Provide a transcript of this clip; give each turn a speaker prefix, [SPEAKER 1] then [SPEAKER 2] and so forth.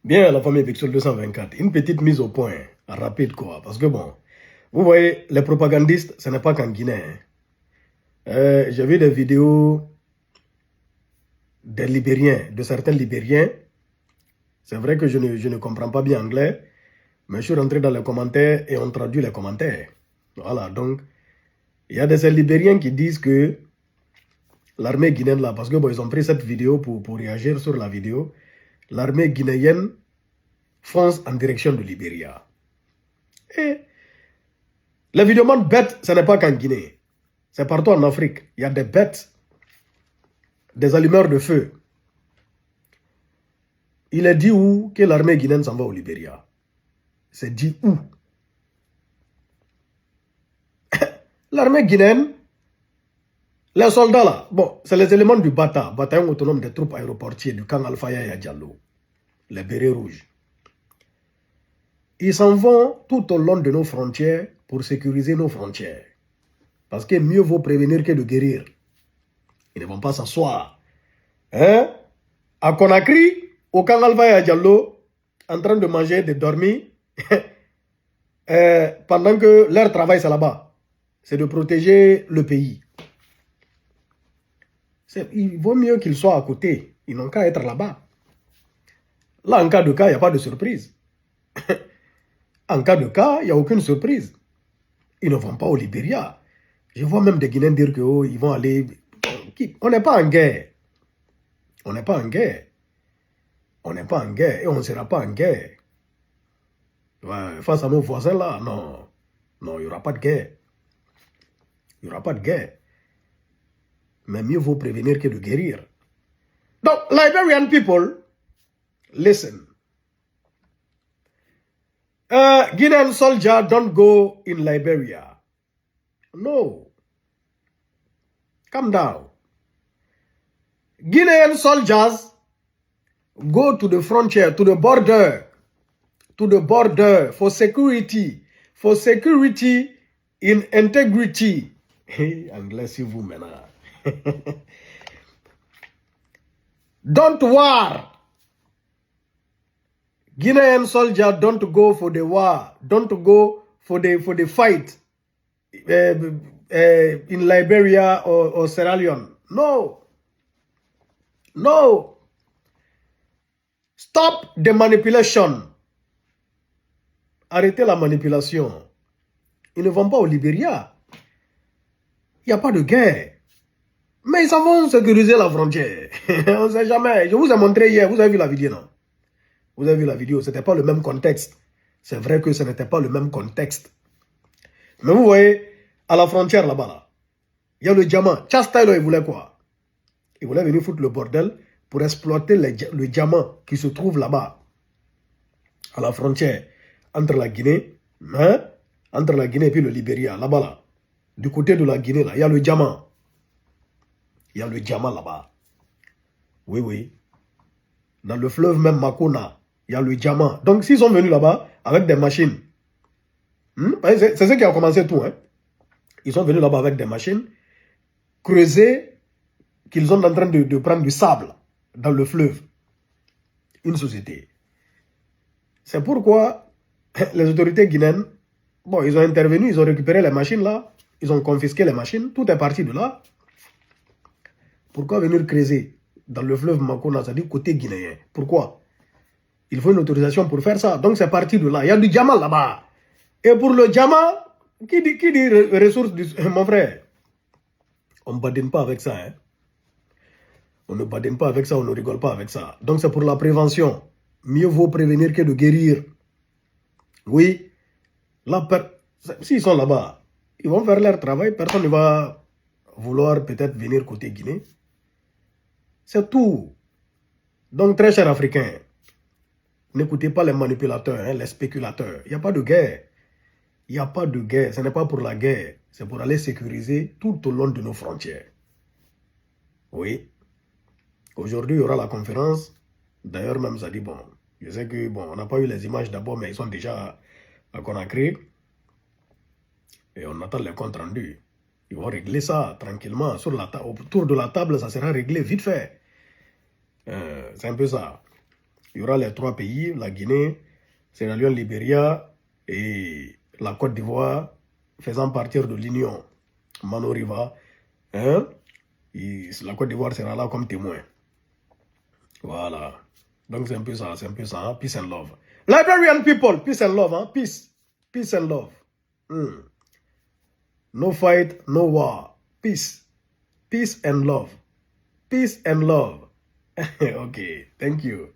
[SPEAKER 1] Bien, la famille Pixel 224, une petite mise au point, rapide quoi, parce que bon, vous voyez, les propagandistes, ce n'est pas qu'en Guinée. J'ai vu des vidéos des Libériens, de certains Libériens. C'est vrai que je ne comprends pas bien anglais, mais je suis rentré dans les commentaires et on traduit les commentaires. Voilà, donc, il y a des Libériens qui disent que l'armée guinéenne là, parce que bon, ils ont pris cette vidéo pour réagir sur la vidéo, l'armée guinéenne fonce en direction de Libéria. Et les vidéomans bêtes, ce n'est pas qu'en Guinée. C'est partout en Afrique. Il y a des bêtes, des allumeurs de feu. Il est dit où que l'armée guinéenne s'en va au Libéria? C'est dit où? L'armée guinéenne, les soldats là, bon, c'est les éléments du bataillon autonome des troupes aéroportiers du camp Alpha Yaya Diallo, les bérets rouges. Ils s'en vont tout au long de nos frontières pour sécuriser nos frontières. Parce que mieux vaut prévenir que de guérir. Ils ne vont pas s'asseoir. Hein? À Conakry, au camp Alpha Yaya Diallo, en train de manger, de dormir, pendant que leur travail c'est là-bas. C'est de protéger le pays. Il vaut mieux qu'ils soient à côté. Ils n'ont qu'à être là-bas. Là, en cas de cas, il n'y a pas de surprise. En cas de cas, il n'y a aucune surprise. Ils ne vont pas au Libéria. Je vois même des Guinéens dire qu'ils vont aller... On n'est pas en guerre. On n'est pas en guerre. On n'est pas en guerre et on ne sera pas en guerre. Ouais, face à nos voisins là, non. Non, il n'y aura pas de guerre. Il n'y aura pas de guerre. Mais mieux vaut prévenir que de guérir. Donc, Liberian people, listen. Guinean soldiers don't go in Liberia. No. Calm down. Guinean soldiers go to the frontier, to the border for security in integrity. Hey, anglais si vous maintenant. Don't war. Guinean soldiers don't go for the war, don't go for the fight in Liberia or Sierra Leone. No. No. Stop the manipulation. Arrêtez la manipulation. Ils ne vont pas au Libéria. Il n'y a pas de guerre. Mais ils s'en vont sécuriser la frontière. On ne sait jamais. Je vous ai montré hier, vous avez vu la vidéo, non? Vous avez vu la vidéo, ce n'était pas le même contexte. C'est vrai que ce n'était pas le même contexte. Mais vous voyez, à la frontière là-bas, là, il y a le diamant. Charles Taylor, il voulait quoi? Il voulait venir foutre le bordel pour exploiter le diamant qui se trouve là-bas, à la frontière, entre la Guinée, hein? Entre la Guinée et puis le Libéria, là-bas, là. Du côté de la Guinée, là, il y a le diamant. Il y a le diamant là-bas. Oui, oui. Dans le fleuve même Makona, il y a le diamant. Donc, s'ils sont venus là-bas avec des machines, c'est ce qui a commencé tout. Hein? Ils sont venus là-bas avec des machines, creuser, qu'ils sont en train de prendre du sable dans le fleuve. Une société. C'est pourquoi les autorités guinéennes, bon, ils ont intervenu, ils ont récupéré les machines là, ils ont confisqué les machines, tout est parti de là. Pourquoi venir creuser dans le fleuve Makona, c'est-à-dire côté guinéen? Pourquoi? Il faut une autorisation pour faire ça. Donc c'est parti de là. Il y a du diamant là-bas. Et pour le diamant, qui dit ressources du... Mon frère, on ne badine pas avec ça. Hein? On ne badine pas avec ça, on ne rigole pas avec ça. Donc c'est pour la prévention. Mieux vaut prévenir que de guérir. Oui. S'ils sont là-bas, ils vont faire leur travail. Personne ne va vouloir peut-être venir côté Guinée. C'est tout. Donc très chers Africains, n'écoutez pas les manipulateurs, hein, les spéculateurs. Il n'y a pas de guerre. Il n'y a pas de guerre. Ce n'est pas pour la guerre. C'est pour aller sécuriser tout au long de nos frontières. Oui. Aujourd'hui, il y aura la conférence. D'ailleurs, même ça dit, bon, je sais que, bon, on n'a pas eu les images d'abord, mais ils sont déjà à Conakry. Et on attend les comptes rendus. Ils vont régler ça tranquillement. Autour de la table, ça sera réglé vite fait. C'est un peu ça. Il y aura les 3 pays, la Guinée, Sierra Leone, Libéria et la Côte d'Ivoire, faisant partir de l'Union. Mano Riva. Hein? La Côte d'Ivoire sera là comme témoin. Voilà. Donc c'est un peu ça, hein? Peace and love. Liberian people, peace and love, hein? Peace. Peace and love. No fight, no war. Peace. Peace and love. Peace and love. Okay, thank you.